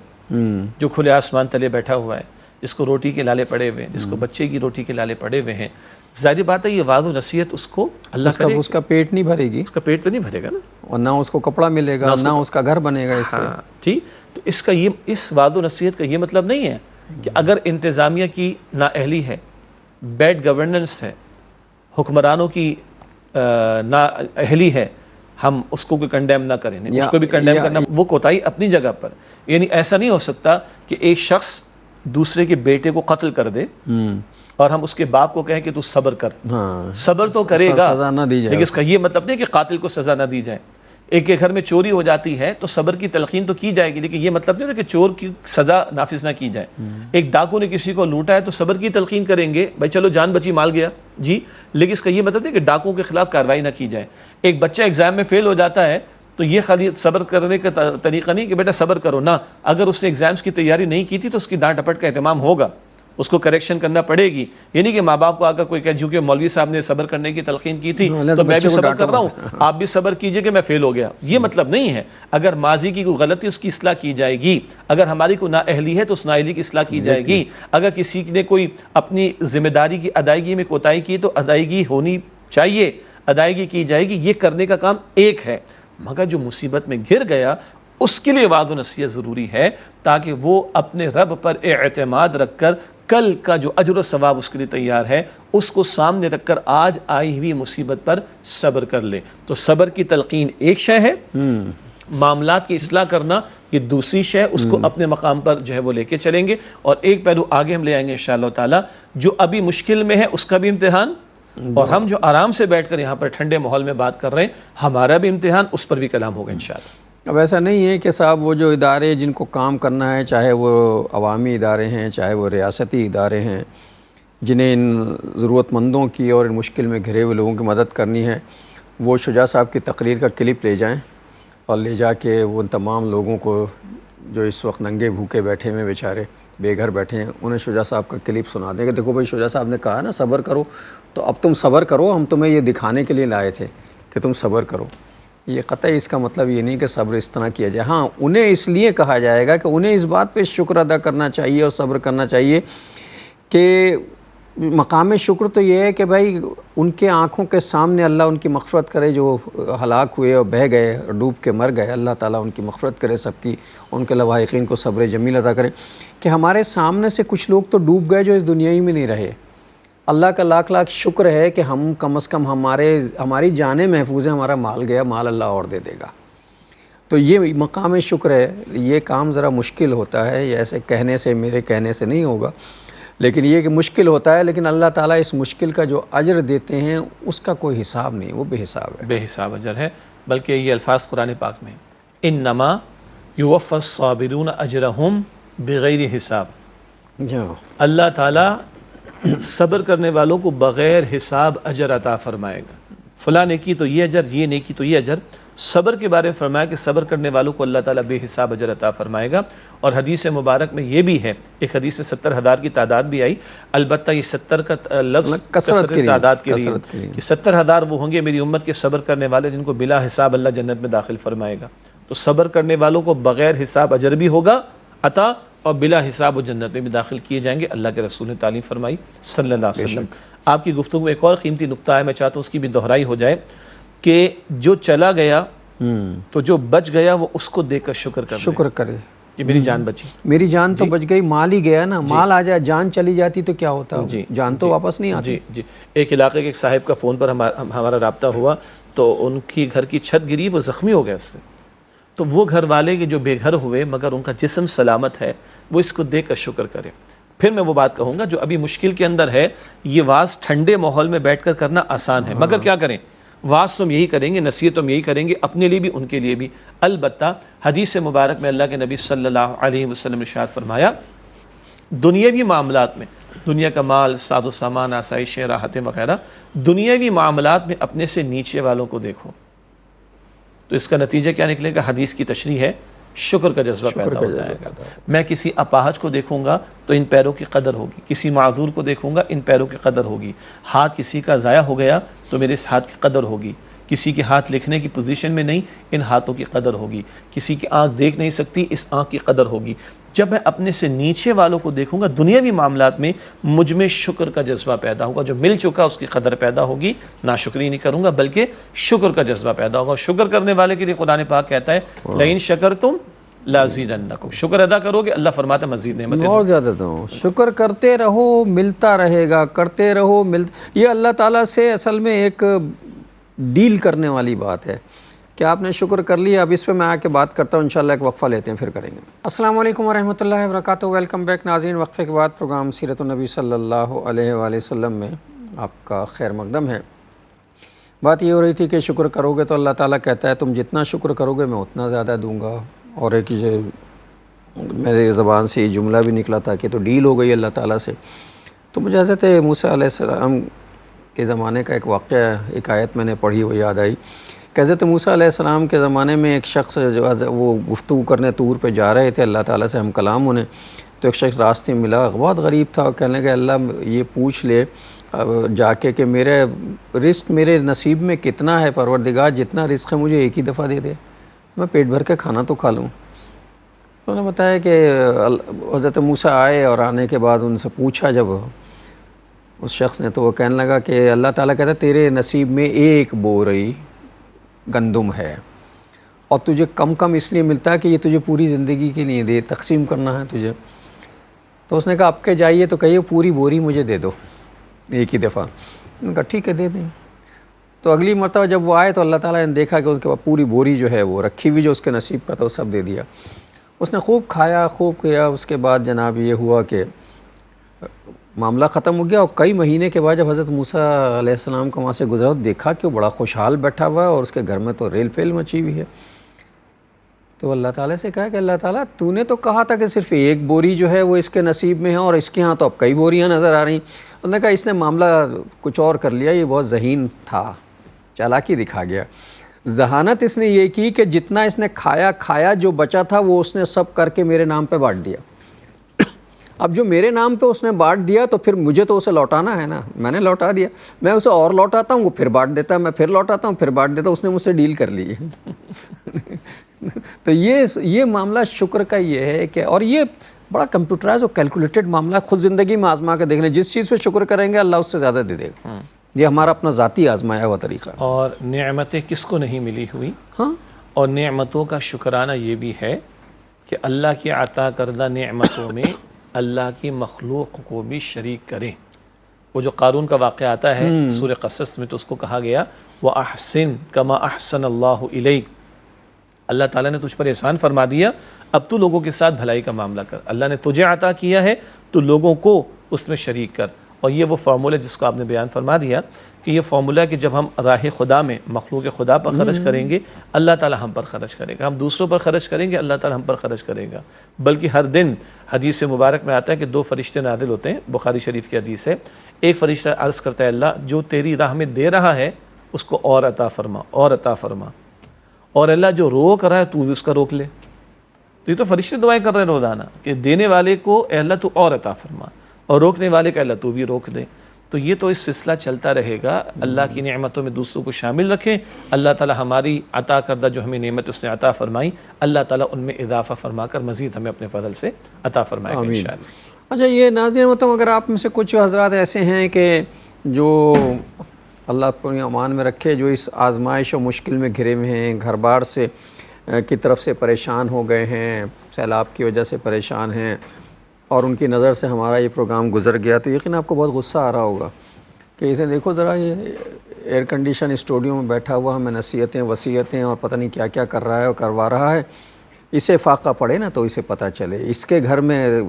جو کھلے آسمان تلے بیٹھا ہوا ہے، جس کو روٹی کے لالے پڑے ہوئے ہیں، جس کو بچے کی روٹی کے لالے پڑے ہوئے ہیں، ظاہر بات ہے یہ وعظ و نصیحت اس کو اللہ کرے، اس کا پیٹ نہیں بھرے گی، اس کا پیٹ تو نہیں بھرے گا نا، اور نہ اس کو کپڑا ملے گا، نہ اس کا گھر بنے گا اس سے۔ ٹھیک، تو اس کا یہ، اس وعظ و نصیحت کا یہ مطلب نہیں ہے کہ اگر انتظامیہ کی نااہلی ہے، بیڈ گورننس ہے، حکمرانوں کی نااہلی ہے، ہم اس کو کوئی کنڈیم نہ کریں، نہیں، اس کو بھی کنڈیم کرنا وہ کوتاہی اپنی جگہ پر. یعنی ایسا نہیں ہو سکتا کہ ایک شخص دوسرے کے بیٹے کو قتل کر دے اور ہم اس کے باپ کو کہیں کہ تو صبر کر. صبر تو کرے گا سزا نہ دی جائے، لیکن اس کا یہ مطلب نہیں کہ قاتل کو سزا نہ دی جائے. ایک کے گھر میں چوری ہو جاتی ہے تو صبر کی تلقین تو کی جائے گی، لیکن یہ مطلب نہیں کہ چور کی سزا نافذ نہ کی جائے. ایک ڈاکو نے کسی کو لوٹا ہے تو صبر کی تلقین کریں گے، بھائی چلو جان بچی مال گیا جی، لیکن اس کا یہ مطلب نہیں کہ ڈاکوؤں کے خلاف کارروائی نہ کی جائے. ایک بچہ ایگزام میں فیل ہو جاتا ہے تو یہ خالی صبر کرنے کا طریقہ نہیں کہ بیٹا صبر کرو نہ، اگر اس نے ایگزامز کی تیاری نہیں کی تھی تو اس کی ڈانٹ ڈپٹ کا اہتمام ہوگا، اس کو کریکشن کرنا پڑے گی. یہ نہیں کہ ماں باپ کو اگر کوئی کہے جو کہ مولوی صاحب نے صبر کرنے کی تلقین کی تھی تو میں بھی صبر کر رہا ہوں، آپ بھی صبر کیجئے کہ میں فیل ہو گیا. یہ مطلب نہیں ہے. اگر ماضی کی کوئی غلطی اس کی اصلاح کی جائے گی، اگر ہماری کوئی نااہلی ہے تو اس نااہلی کی اصلاح کی جائے گی، اگر کسی نے کوئی اپنی ذمہ داری کی ادائیگی میں کوتاہی کی تو ادائیگی ہونی چاہیے، ادائیگی کی جائے گی. یہ کرنے کا کام ایک ہے. مگر جو مصیبت میں گر گیا اس کے لیے وعظ و نصیحت ضروری ہے تاکہ وہ اپنے رب پر اعتماد رکھ کر کل کا جو اجر و ثواب اس کے لیے تیار ہے اس کو سامنے رکھ کر آج آئی ہوئی مصیبت پر صبر کر لے. تو صبر کی تلقین ایک شے ہے، معاملات کی اصلاح کرنا یہ دوسری شے، اس کو اپنے مقام پر جو ہے وہ لے کے چلیں گے. اور ایک پہلو آگے ہم لے آئیں گے انشاءاللہ تعالی، جو ابھی مشکل میں ہے اس کا بھی امتحان، اور ہم جو آرام سے بیٹھ کر یہاں پر ٹھنڈے ماحول میں بات کر رہے ہیں ہمارا بھی امتحان، اس پر بھی کلام ہوگا انشاءاللہ. اب ایسا نہیں ہے کہ صاحب وہ جو ادارے جن کو کام کرنا ہے، چاہے وہ عوامی ادارے ہیں چاہے وہ ریاستی ادارے ہیں، جنہیں ان ضرورت مندوں کی اور ان مشکل میں گھرے ہوئے لوگوں کی مدد کرنی ہے، وہ شجاع صاحب کی تقریر کا کلپ لے جائیں اور لے جا کے وہ ان تمام لوگوں کو جو اس وقت ننگے بھوکے بیٹھے ہوئے بیچارے بے گھر بیٹھے ہیں، انہیں شجاع صاحب کا کلپ سنا دیں کہ دیکھو بھائی شجاع صاحب نے کہا نا صبر کرو، تو اب تم صبر کرو، ہم تمہیں یہ دکھانے کے لیے لائے تھے کہ تم صبر کرو. یہ قطعی اس کا مطلب یہ نہیں کہ صبر اس طرح کیا جائے. ہاں انہیں اس لیے کہا جائے گا کہ انہیں اس بات پہ شکر ادا کرنا چاہیے اور صبر کرنا چاہیے کہ مقام شکر تو یہ ہے کہ بھائی ان کے آنکھوں کے سامنے اللہ ان کی مغفرت کرے، جو ہلاک ہوئے اور بہہ گئے اور ڈوب کے مر گئے، اللہ تعالیٰ ان کی مغفرت کرے سب کی، ان کے لواحقین کو صبر جمیل عطا کرے. کہ ہمارے سامنے سے کچھ لوگ تو ڈوب گئے جو اس دنیا ہی میں نہیں رہے. اللہ کا لاکھ لاکھ شکر ہے کہ ہم کم از کم ہماری جانیں محفوظ ہیں، ہمارا مال گیا، مال اللہ اور دے دے گا. تو یہ مقام شکر ہے. یہ کام ذرا مشکل ہوتا ہے، یہ ایسے کہنے سے میرے کہنے سے نہیں ہوگا، لیکن یہ کہ مشکل ہوتا ہے، لیکن اللہ تعالیٰ اس مشکل کا جو اجر دیتے ہیں اس کا کوئی حساب نہیں، وہ بے حساب ہے، بے حساب اجر ہے. بلکہ یہ الفاظ قرآن پاک میں انما یوفی الصابرون اجرہم بغیر حساب. اللہ تعالیٰ صبر کرنے والوں کو بغیر حساب اجر عطا فرمائے گا. فلاں نیکی تو یہ اجر، یہ نیکی تو یہ اجر. صبر کے بارے میں فرمایا کہ صبر کرنے والوں کو اللہ تعالیٰ بے حساب اجر عطا فرمائے گا. اور حدیث مبارک میں یہ بھی ہے، ایک حدیث میں 70,000 کی تعداد بھی آئی، البتہ یہ 70 کا لفظ کثرت تعداد کے لیے کہ 70,000 وہ ہوں گے میری امت کے صبر کرنے والے جن کو بلا حساب اللہ جنت میں داخل فرمائے گا. تو صبر کرنے والوں کو بغیر حساب اجر بھی ہوگا عطا، اور بلا حساب و جنت میں بھی داخل کیے جائیں گے. اللہ کے رسول نے تعلیم فرمائی صلی اللہ علیہ وسلم. آپ کی گفتگو میں ایک اور قیمتی نقطہ ہے، میں چاہتا ہوں اس کی بھی دہرائی ہو جائے کہ جو چلا گیا تو جو بچ گیا وہ اس کو دیکھ کر شکر کرے کہ میری جان بچی، میری جان تو بچ گئی، مال ہی گیا نا. مال آ جائے جان چلی جاتی تو کیا ہوتا، جان تو واپس نہیں آتی. جی ایک علاقے کے ایک صاحب کا فون پر ہمارا رابطہ ہوا تو ان کی گھر کی چھت گری، وہ زخمی ہو گیا اس سے. تو وہ گھر والے کے جو بے گھر ہوئے مگر ان کا جسم سلامت ہے، وہ اس کو دیکھ کر شکر کرے. پھر میں وہ بات کہوں گا جو ابھی مشکل کے اندر ہے، یہ واز ٹھنڈے ماحول میں بیٹھ کر کرنا آسان ہے، مگر کیا کریں، واز ہم یہی کریں گے، نصیحت ہم یہی کریں گے، اپنے لیے بھی ان کے لیے بھی. البتہ حدیث مبارک میں اللہ کے نبی صلی اللہ علیہ وسلم نے ارشاد فرمایا دنیاوی معاملات میں، دنیا کا مال، ساز و سامان، آسائشیں، راحتیں وغیرہ، دنیاوی معاملات میں اپنے سے نیچے والوں کو دیکھو. تو اس کا نتیجہ کیا نکلے گا؟ حدیث کی تشریح ہے، شکر کا جذبہ پیدا ہو جائے گا. میں کسی اپاہج کو دیکھوں گا تو ان پیروں کی قدر ہوگی، کسی معذور کو دیکھوں گا ان پیروں کی قدر ہوگی. ہاتھ کسی کا ضائع ہو گیا تو میرے اس ہاتھ کی قدر ہوگی. کسی کے ہاتھ لکھنے کی پوزیشن میں نہیں، ان ہاتھوں کی قدر ہوگی. کسی کی آنکھ دیکھ نہیں سکتی، اس آنکھ کی قدر ہوگی. جب میں اپنے سے نیچے والوں کو دیکھوں گا دنیاوی معاملات میں، مجھ میں شکر کا جذبہ پیدا ہوگا. جو مل چکا اس کی قدر پیدا ہوگی، ناشکری نہیں کروں گا بلکہ شکر کا جذبہ پیدا ہوگا. شکر کرنے والے کے لیے قرآن پاک کہتا ہے لئن شکرتم لازیدنکم، شکر ادا کرو گے اللہ فرماتا ہے مزید نعمتیں اور زیادہ دوں. شکر کرتے رہو ملتا رہے گا، کرتے رہو یہ اللہ تعالیٰ سے اصل میں ایک ڈیل کرنے والی بات ہے کہ آپ نے شکر کر لیا. اب اس پہ میں آ کے بات کرتا ہوں انشاءاللہ. ایک وقفہ لیتے ہیں پھر کریں گے. السلام علیکم ورحمۃ اللہ وبرکاتہ. ویلکم بیک ناظرین. وقفے کے بعد پروگرام سیرت النبی صلی اللہ علیہ وآلہ وسلم میں آپ کا خیر مقدم ہے. بات یہ ہو رہی تھی کہ شکر کرو گے تو اللہ تعالیٰ کہتا ہے تم جتنا شکر کرو گے میں اتنا زیادہ دوں گا. اور ایک میرے زبان سے یہ جملہ بھی نکلا تھا کہ تو ڈیل ہو گئی اللہ تعالیٰ سے. تو مجھے حضرت موسیٰ علیہ السلام کے زمانے کا ایک واقعہ، ایک آیت میں نے پڑھی وہ یاد آئی کہ حضرت موسیٰ علیہ السلام کے زمانے میں ایک شخص جو وہ گفتگو کرنے طور پہ جا رہے تھے اللہ تعالیٰ سے ہم کلام ہونے. تو ایک شخص راستے میں ملا، بہت غریب تھا. کہنے لگا اللہ یہ پوچھ لے جا کے کہ میرے رزق میرے نصیب میں کتنا ہے پروردگار، جتنا رزق ہے مجھے ایک ہی دفعہ دے دے، میں پیٹ بھر کے کھانا تو کھا لوں. تو انہوں نے بتایا کہ حضرت موسیٰ آئے اور آنے کے بعد ان سے پوچھا جب اس شخص نے، تو وہ کہنے لگا کہ اللہ تعالیٰ کہتا ہے تیرے نصیب میں ایک بوری گندم ہے اور تجھے کم کم اس لیے ملتا ہے کہ یہ تجھے پوری زندگی کے لیے دے، تقسیم کرنا ہے تجھے. تو اس نے کہا اب کے جائیے تو کہیے پوری بوری مجھے دے دو ایک ہی دفعہ. انہوں نے کہا ٹھیک ہے دے دیں. تو اگلی مرتبہ جب وہ آئے تو اللہ تعالیٰ نے دیکھا کہ اس کے بعد پوری بوری جو ہے وہ رکھی ہوئی جو اس کے نصیب کا تھا وہ سب دے دیا. اس نے خوب کھایا خوب کیا. اس کے بعد جناب یہ ہوا کہ معاملہ ختم ہو گیا. اور کئی مہینے کے بعد جب حضرت موسیٰ علیہ السلام کو وہاں سے گزرا دیکھا کہ وہ بڑا خوشحال بیٹھا ہوا ہے اور اس کے گھر میں تو ریل پیل مچی ہوئی ہے. تو اللہ تعالیٰ سے کہا کہ اللہ تعالیٰ تو نے تو کہا تھا کہ صرف ایک بوری جو ہے وہ اس کے نصیب میں ہے اور اس کے ہاں تو اب کئی بوریاں نظر آ رہی. انہوں نے کہا اس نے معاملہ کچھ اور کر لیا، یہ بہت ذہین تھا، چالاکی دکھا گیا. ذہانت اس نے یہ کی کہ جتنا اس نے کھایا جو بچا تھا وہ اس نے سب کر کے میرے نام پہ بانٹ دیا. اب جو میرے نام پہ اس نے بانٹ دیا تو پھر مجھے تو اسے لوٹانا ہے نا. میں نے لوٹا دیا، میں اسے اور لوٹاتا ہوں وہ پھر بانٹ دیتا ہے، میں پھر لوٹاتا ہوں پھر بانٹ دیتا ہوں. اس نے مجھ سے ڈیل کر لی ہے. تو یہ معاملہ شکر کا یہ ہے کہ، اور یہ بڑا کمپیوٹرائز اور کیلکولیٹڈ معاملہ. خود زندگی میں آزما کے دیکھ لیں، جس چیز پہ شکر کریں گے اللہ اس سے زیادہ دے دے گا. یہ ہمارا اپنا ذاتی آزمایا ہوا طریقہ. اور نعمتیں کس کو نہیں ملی ہوئی؟ ہاں، اور نعمتوں کا شکرانہ یہ بھی ہے کہ اللہ کی عطا کردہ نعمتوں میں اللہ کی مخلوق کو بھی شریک کریں. وہ جو قارون کا واقعہ آتا ہے سورہ قصص میں تو اس کو کہا گیا وَأَحْسِن كَمَا أَحْسَنَ اللَّهُ إِلَيْكَ، اللہ تعالیٰ نے تجھ پر احسان فرما دیا، اب تو لوگوں کے ساتھ بھلائی کا معاملہ کر. اللہ نے تجھے عطا کیا ہے تو لوگوں کو اس میں شریک کر. اور یہ وہ فارمولہ جس کو آپ نے بیان فرما دیا کہ یہ فارمولہ کہ جب ہم راہ خدا میں مخلوق خدا پر خرچ کریں گے اللہ تعالیٰ ہم پر خرچ کرے گا، ہم دوسروں پر خرچ کریں گے اللہ تعالیٰ ہم پر خرچ کرے گا. بلکہ ہر دن حدیث مبارک میں آتا ہے کہ 2 فرشتے نازل ہوتے ہیں، بخاری شریف کی حدیث ہے. ایک فرشتہ عرض کرتا ہے اللہ جو تیری راہ میں دے رہا ہے اس کو اور عطا فرما اور عطا فرما، اور اللہ جو روک رہا ہے تو بھی اس کا روک لے. تو یہ تو فرشتے دعائیں کر رہے ہیں روزانہ کہ دینے والے کو اے اللہ تو اور عطا فرما اور روکنے والے کا اللہ تو بھی روک دے. تو یہ تو اس سلسلہ چلتا رہے گا. اللہ کی نعمتوں میں دوسروں کو شامل رکھیں. اللہ تعالیٰ ہماری عطا کردہ جو ہمیں نعمت اس نے عطا فرمائی اللہ تعالیٰ ان میں اضافہ فرما کر مزید ہمیں اپنے فضل سے عطا فرمائے گا انشاءاللہ. اچھا یہ ناظرین مطلب اگر آپ میں سے کچھ حضرات ایسے ہیں کہ جو اللہ کو امان میں رکھے، جو اس آزمائش و مشکل میں گھرے ہوئے ہیں، گھر بار سے کی طرف سے پریشان ہو گئے ہیں، سیلاب کی وجہ سے پریشان ہیں اور ان کی نظر سے ہمارا یہ پروگرام گزر گیا، تو یقین آپ کو بہت غصہ آ رہا ہوگا کہ اسے دیکھو ذرا یہ ایئر کنڈیشن اسٹوڈیو میں بیٹھا ہوا ہمیں نصیحتیں وصیتیں اور پتہ نہیں کیا کیا کر رہا ہے اور کروا رہا ہے. اسے فاقہ پڑے نا تو اسے پتہ چلے، اس کے گھر میں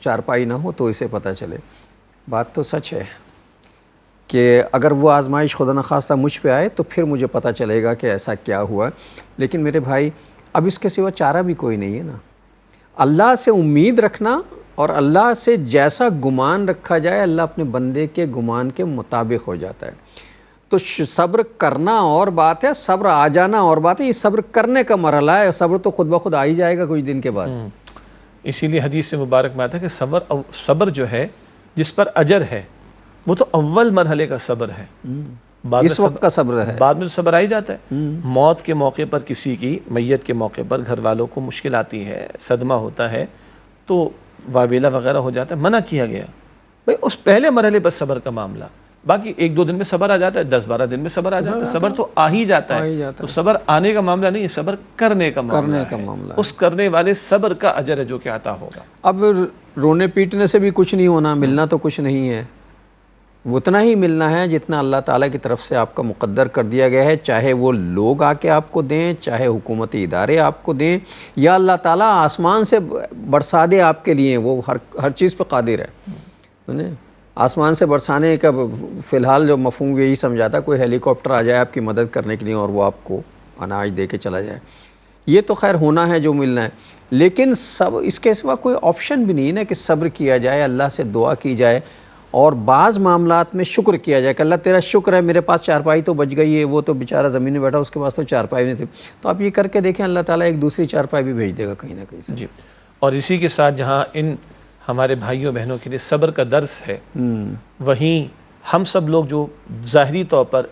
چارپائی نہ ہو تو اسے پتہ چلے. بات تو سچ ہے کہ اگر وہ آزمائش خدا نخواستہ مجھ پہ آئے تو پھر مجھے پتہ چلے گا کہ ایسا کیا ہوا. لیکن میرے بھائی اب اس کے سوا چارہ بھی کوئی نہیں ہے نا. اللہ سے امید رکھنا اور اللہ سے جیسا گمان رکھا جائے اللہ اپنے بندے کے گمان کے مطابق ہو جاتا ہے. تو صبر کرنا اور بات ہے، صبر آ جانا اور بات ہے. یہ صبر کرنے کا مرحلہ ہے، صبر تو خود بخود آ ہی جائے گا کچھ دن کے بعد. اسی لیے حدیث سے مبارک میں آتا ہے کہ صبر جو ہے جس پر اجر ہے وہ تو اول مرحلے کا صبر ہے. اس وقت کا صبر ہے، بعد میں تو صبر آ ہی جاتا ہے. موت کے موقع پر کسی کی میت کے موقع پر گھر والوں کو مشکل آتی ہے، صدمہ ہوتا ہے تو واویلا وغیرہ ہو جاتا ہے، منع کیا گیا بھائی اس پہلے مرحلے پر صبر کا معاملہ. باقی 1-2 دن میں صبر آ جاتا ہے، 10-12 دن میں صبر آ جاتا ہے، صبر تو آ ہی جاتا ہے. تو صبر آنے کا معاملہ نہیں، صبر کرنے کا معاملہ ہے. اس کرنے والے صبر کا اجر ہے جو کہ عطا ہوگا. اب رونے پیٹنے سے بھی کچھ نہیں ہونا، ملنا تو کچھ نہیں ہے. اتنا ہی ملنا ہے جتنا اللہ تعالیٰ کی طرف سے آپ کا مقدر کر دیا گیا ہے، چاہے وہ لوگ آ کے آپ کو دیں، چاہے حکومتی ادارے آپ کو دیں، یا اللہ تعالیٰ آسمان سے برسا دے آپ کے لیے، وہ ہر چیز پہ قادر ہے۔ آسمان سے برسانے کا فی الحال جو مفہوم یہی سمجھا تھا، کوئی ہیلی کاپٹر آ جائے آپ کی مدد کرنے کے لیے اور وہ آپ کو اناج دے کے چلا جائے، یہ تو خیر ہونا ہے جو ملنا ہے، لیکن اس کے سوا کوئی آپشن بھی نہیں ہے نا کہ صبر کیا جائے، اللہ سے دعا کی جائے، اور بعض معاملات میں شکر کیا جائے کہ اللہ تیرا شکر ہے میرے پاس چارپائی تو بچ گئی ہے، وہ تو بیچارہ زمین میں بیٹھا اس کے پاس تو چارپائی نہیں تھی، تو آپ یہ کر کے دیکھیں اللہ تعالیٰ ایک دوسری چارپائی بھی بھیج دے گا کہیں نہ کہیں سے۔ جی، اور اسی کے ساتھ جہاں ان ہمارے بھائیوں بہنوں کے لیے صبر کا درس ہے، وہیں ہم سب لوگ جو ظاہری طور پر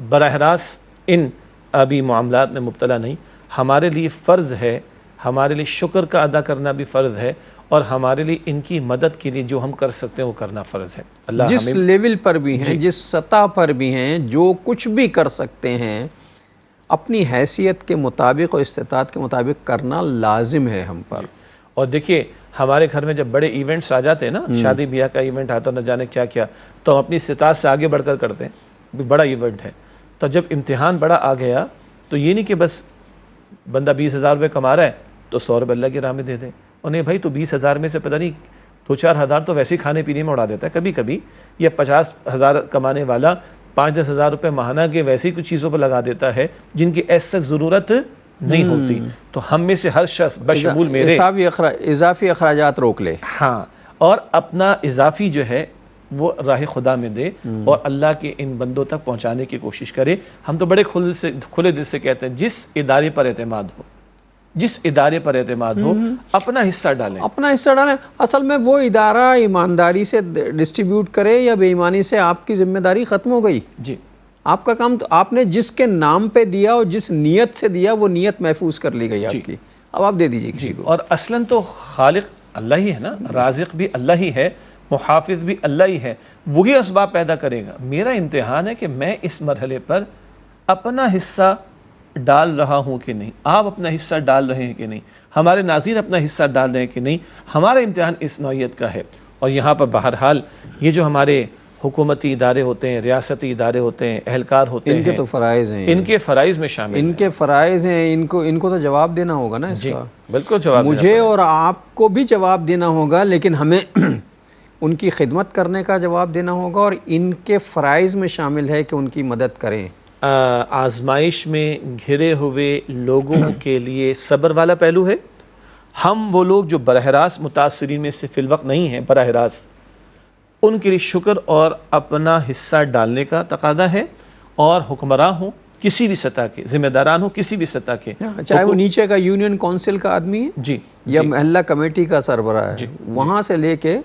براہ راست ان ابھی معاملات میں مبتلا نہیں، ہمارے لیے فرض ہے، ہمارے لیے شکر کا ادا کرنا بھی فرض ہے، اور ہمارے لیے ان کی مدد کے لیے جو ہم کر سکتے ہیں وہ کرنا فرض ہے۔ اللہ جس لیول پر بھی ہیں، جس سطح پر بھی ہیں، جو کچھ بھی کر سکتے ہیں، اپنی حیثیت کے مطابق اور استطاعت کے مطابق کرنا لازم ہے ہم پر۔ اور دیکھیے ہمارے گھر میں جب بڑے ایونٹس آ جاتے ہیں نا، شادی بیاہ کا ایونٹ آتا ہے، نہ جانے کیا کیا، تو ہم اپنی استطاعت سے آگے بڑھ کر کرتے ہیں، بڑا ایونٹ ہے، تو جب امتحان بڑا آ گیا تو یہ نہیں کہ بس بندہ 20,000 روپے کما رہا ہے تو 100 روپے اللہ کی راہ میں دے دیں، اور نہیں بھائی تو 20,000 میں سے پتہ نہیں 2-4 ہزار تو ویسے ہی کھانے پینے میں اڑا دیتا ہے کبھی کبھی، یا 50,000 کمانے والا 5-10 ہزار روپے ماہانہ کے ویسے ہی کچھ چیزوں پر لگا دیتا ہے جن کی ایسے ضرورت نہیں ہوتی، تو ہم میں سے ہر شخص بشمول میرے اضافی اخراجات روک لے، ہاں، اور اپنا اضافی جو ہے وہ راہ خدا میں دے اور اللہ کے ان بندوں تک پہنچانے کی کوشش کرے۔ ہم تو بڑے کھلے دل سے کہتے ہیں جس ادارے پر اعتماد ہو، جس ادارے پر اعتماد ہو، اپنا حصہ ڈالیں، اپنا حصہ ڈالیں۔ اصل میں وہ ادارہ ایمانداری سے ڈسٹریبیوٹ کرے یا بے ایمانی سے آپ کی ذمہ داری ختم ہو گئی، جی، آپ کا کام تو آپ نے جس کے نام پہ دیا اور جس نیت سے دیا وہ نیت محفوظ کر لی گئی آپ کی، اب آپ دے دیجئے کسی کو۔ اور اصلاً تو خالق اللہ ہی ہے نا، رازق بھی اللہ ہی ہے، محافظ بھی اللہ ہی ہے، وہی اسباب پیدا کرے گا۔ میرا امتحان ہے کہ میں اس مرحلے پر اپنا حصہ ڈال رہا ہوں کہ نہیں، آپ اپنا حصہ ڈال رہے ہیں کہ نہیں، ہمارے ناظرین اپنا حصہ ڈال رہے ہیں کہ نہیں، ہمارا امتحان اس نوعیت کا ہے۔ اور یہاں پر بہرحال یہ جو ہمارے حکومتی ادارے ہوتے ہیں، ریاستی ادارے ہوتے ہیں، اہلکار ہوتے ہیں، ان کے تو فرائض ہیں، ان کے فرائض میں شامل ان کے فرائض ہیں، ان کو تو جواب دینا ہوگا نا اس کا، بالکل جواب مجھے اور آپ کو بھی جواب دینا ہوگا، لیکن ہمیں ان کی خدمت کرنے کا جواب دینا ہوگا، اور ان کے فرائض میں شامل ہے کہ ان کی مدد کریں۔ آزمائش میں گھرے ہوئے لوگوں کے لیے صبر والا پہلو ہے۔ ہم وہ لوگ جو براہ راست متاثرین میں سے فی الوقت نہیں ہیں، براہ راست ان کے لیے شکر اور اپنا حصہ ڈالنے کا تقاضا ہے، اور حکمراں ہوں کسی بھی سطح کے، ذمہ داران ہوں کسی بھی سطح کے، چاہے وہ نیچے کا یونین کونسل کا آدمی ہے جی یا محلہ کمیٹی کا سربراہ ہے، وہاں سے لے کے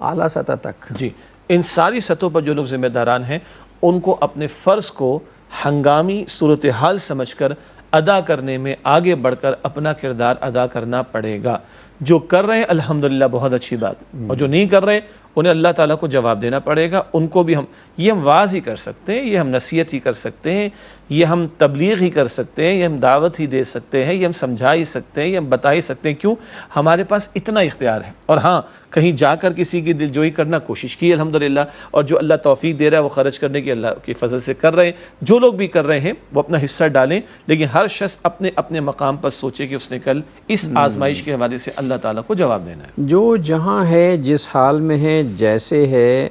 اعلیٰ سطح تک، جی، ان ساری سطحوں پر جو لوگ ذمہ داران ہیں ان کو اپنے فرض کو ہنگامی صورتحال سمجھ کر ادا کرنے میں آگے بڑھ کر اپنا کردار ادا کرنا پڑے گا۔ جو کر رہے ہیں الحمدللہ بہت اچھی بات، اور جو نہیں کر رہے انہیں اللہ تعالیٰ کو جواب دینا پڑے گا۔ ان کو بھی یہ ہم واعظ ہی کر سکتے ہیں، یہ ہم نصیحت ہی کر سکتے ہیں، یہ ہم تبلیغ ہی کر سکتے ہیں، یہ ہم دعوت ہی دے سکتے ہیں، یہ ہم سمجھا ہی سکتے ہیں، یہ ہم بتا ہی سکتے ہیں، کیوں ہمارے پاس اتنا اختیار ہے۔ اور ہاں، کہیں جا کر کسی کی دلجوئی کرنا کوشش کی الحمدللہ، اور جو اللہ توفیق دے رہا ہے وہ خرچ کرنے کی اللہ کی فضل سے کر رہے ہیں۔ جو لوگ بھی کر رہے ہیں وہ اپنا حصہ ڈالیں، لیکن ہر شخص اپنے اپنے مقام پر سوچے کہ اس نے کل اس آزمائش کے حوالے سے اللہ تعالیٰ کو جواب دینا ہے۔ جو جہاں ہے، جس حال میں ہے، جیسے ہے،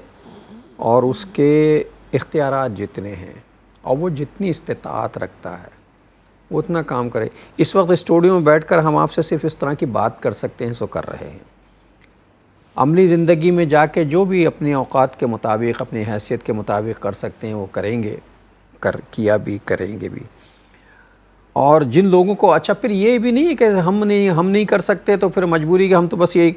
اور اس کے اختیارات جتنے ہیں اور وہ جتنی استطاعت رکھتا ہے وہ اتنا کام کرے۔ اس وقت اسٹوڈیو میں بیٹھ کر ہم آپ سے صرف اس طرح کی بات کر سکتے ہیں، سو کر رہے ہیں۔ عملی زندگی میں جا کے جو بھی اپنے اوقات کے مطابق، اپنی حیثیت کے مطابق کر سکتے ہیں وہ کریں گے، کیا بھی، کریں گے بھی۔ اور جن لوگوں کو اچھا پھر یہ بھی نہیں ہے کہ ہم نہیں کر سکتے تو پھر مجبوری کہ ہم تو بس یہ،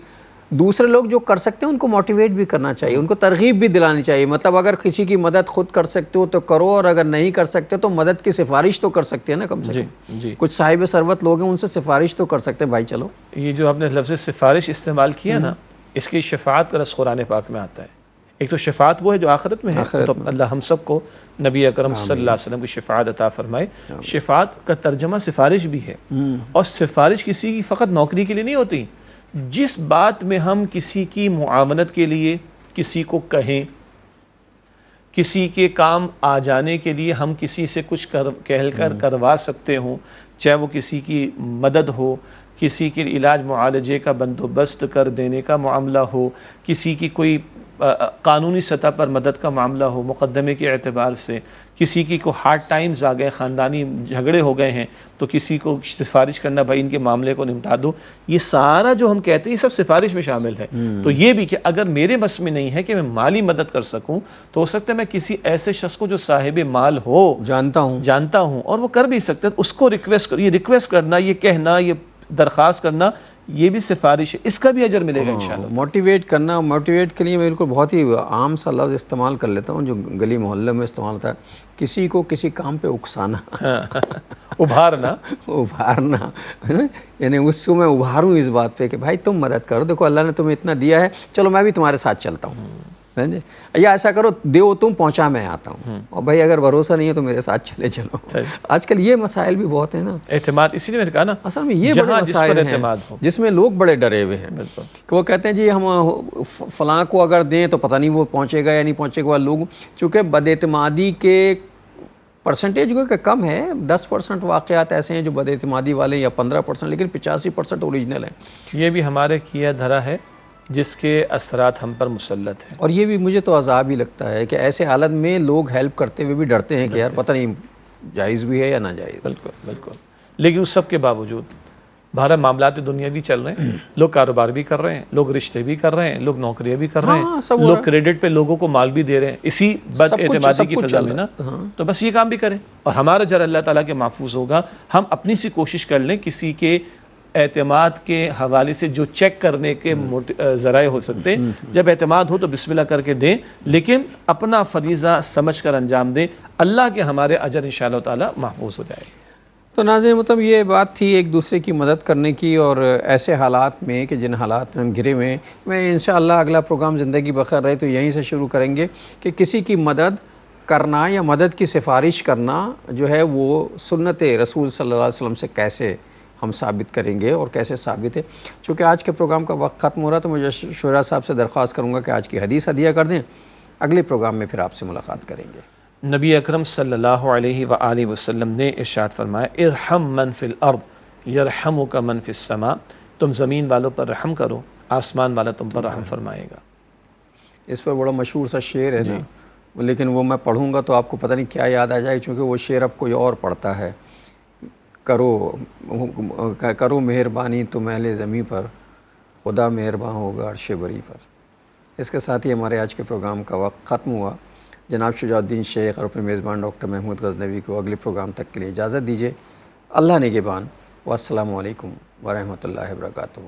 دوسرے لوگ جو کر سکتے ہیں ان کو موٹیویٹ بھی کرنا چاہیے، ان کو ترغیب بھی دلانی چاہیے۔ مطلب اگر کسی کی مدد خود کر سکتے ہو تو کرو، اور اگر نہیں کر سکتے تو مدد کی سفارش تو کر سکتے ہیں نا، کم سے کم جی، کچھ صاحب ثروت لوگ ہیں ان سے سفارش تو کر سکتے ہیں، بھائی چلو۔ یہ جو آپ نے لفظ سفارش استعمال کیا نا، اس کی شفاعت کا لفظ قرآن پاک میں آتا ہے۔ ایک تو شفاعت وہ ہے جو آخرت میں ہے، تو اللہ ہم سب کو نبی اکرم صلی اللہ علیہ وسلم کی شفاعت عطا فرمائے۔ شفاعت کا ترجمہ سفارش بھی ہے، اور سفارش کسی کی فقط نوکری کے لیے نہیں ہوتی۔ جس بات میں ہم کسی کی معاونت کے لیے کسی کو کہیں، کسی کے کام آ جانے کے لیے ہم کسی سے کچھ کہہ کر کروا سکتے ہوں، چاہے وہ کسی کی مدد ہو، کسی کے علاج معالجے کا بندوبست کر دینے کا معاملہ ہو، کسی کی کوئی قانونی سطح پر مدد کا معاملہ ہو مقدمے کے اعتبار سے، کسی کی کو ہارڈ ٹائمز آ گئے، خاندانی جھگڑے ہو گئے ہیں تو کسی کو سفارش کرنا، بھائی ان کے معاملے کو نمٹا دو، یہ سارا جو ہم کہتے ہیں یہ سب سفارش میں شامل ہے۔ تو یہ بھی کہ اگر میرے بس میں نہیں ہے کہ میں مالی مدد کر سکوں تو ہو سکتا ہے میں کسی ایسے شخص کو جو صاحب مال ہو جانتا ہوں اور وہ کر بھی سکتا ہے، اس کو ریکویسٹ کرنا، یہ کہنا، یہ درخواست کرنا، یہ بھی سفارش ہے، اس کا بھی اجر ملے گا انشاءاللہ۔ موٹیویٹ کرنا، موٹیویٹ کے لیے میں بالکل بہت ہی عام سا لفظ استعمال کر لیتا ہوں جو گلی محلے میں استعمال ہوتا ہے، کسی کو کسی کام پہ اکسانا، ابھارنا، یعنی اس کو میں ابھاروں اس بات پہ کہ بھائی تم مدد کرو، دیکھو اللہ نے تمہیں اتنا دیا ہے، چلو میں بھی تمہارے ساتھ چلتا ہوں، یا ایسا کرو دیو تم پہنچا میں آتا ہوں، اور بھائی اگر بھروسہ نہیں ہے تو میرے ساتھ چلو۔ آج کل یہ مسائل بھی بہت ہیں نا، اعتماد، اسی لیے میں نے کہا نا اصل میں یہ بڑے مسائل ہیں جس میں لوگ بڑے ڈرے ہوئے ہیں کہ وہ کہتے ہیں جی ہم فلاں کو اگر دیں تو پتہ نہیں وہ پہنچے گا یا نہیں پہنچے گا۔ لوگ چونکہ بد اعتمادی کے پرسنٹیج کو کہ کم ہے، 10% واقعات ایسے ہیں جو بد اعتمادی والے یا 15%، لیکن 85% اوریجنل ہیں۔ یہ بھی ہمارے کیا دھرا ہے جس کے اثرات ہم پر مسلط ہیں، اور یہ بھی مجھے تو عذاب ہی لگتا ہے کہ ایسے حالت میں لوگ ہیلپ کرتے ہوئے بھی ڈرتے ہیں کہ یار پتہ نہیں جائز بھی ہے یا ناجائز۔ بالکل، لیکن اس سب کے باوجود بہرحال معاملات دنیاوی چل رہے ہیں، لوگ کاروبار بھی کر رہے ہیں، لوگ رشتے بھی کر رہے ہیں، لوگ نوکریاں بھی کر رہے ہیں، لوگ کریڈٹ پہ لوگوں کو مال بھی دے رہے ہیں، اسی بد اعتمادی کی فضا میں نا، تو بس یہ کام بھی کریں اور ہمارا اجر اللہ تعالیٰ کے محفوظ ہوگا۔ ہم اپنی سی کوشش کر لیں کسی کے اعتماد کے حوالے سے جو چیک کرنے کے ذرائع ہو سکتے ہیں، جب اعتماد ہو تو بسم اللہ کر کے دیں، لیکن اپنا فریضہ سمجھ کر انجام دیں، اللہ کے ہمارے اجر انشاءاللہ تعالیٰ محفوظ ہو جائے گا۔ تو ناظرین مطلب یہ بات تھی ایک دوسرے کی مدد کرنے کی، اور ایسے حالات میں کہ جن حالات میں ہم گھرے ہوئے ہیں، میں انشاءاللہ اگلا پروگرام زندگی بخیر رہے تو یہیں سے شروع کریں گے کہ کسی کی مدد کرنا یا مدد کی سفارش کرنا جو ہے وہ سنت رسول صلی اللہ علیہ وسلم سے کیسے ہم ثابت کریں گے اور کیسے ثابت ہے۔ چونکہ آج کے پروگرام کا وقت ختم ہو رہا تو مجھے شعراء صاحب سے درخواست کروں گا کہ آج کی حدیث ہدیہ کر دیں، اگلے پروگرام میں پھر آپ سے ملاقات کریں گے۔ نبی اکرم صلی اللہ علیہ وآلہ وسلم نے ارشاد فرمایا، ارحم من فی الارض یرحمک من فی السماء، تم زمین والوں پر رحم کرو، آسمان والا تم پر رحم فرمائے گا۔ اس پر بڑا مشہور سا شعر ہے نا، لیکن وہ میں پڑھوں گا تو آپ کو پتہ نہیں کیا یاد آ جائے، چونکہ وہ شعر اب کوئی اور پڑھتا ہے۔ کرو مہربانی تم اہل زمیں پر، خدا مہربان ہوگا عرش بری پر۔ اس کے ساتھ ہی ہمارے آج کے پروگرام کا وقت ختم ہوا۔ جناب شجاع الدین شیخ اور اپنے میزبان ڈاکٹر محمود غزنوی کو اگلے پروگرام تک کے لیے اجازت دیجیے۔ اللہ نگہبان، والسلام علیکم ورحمۃ اللہ وبرکاتہ۔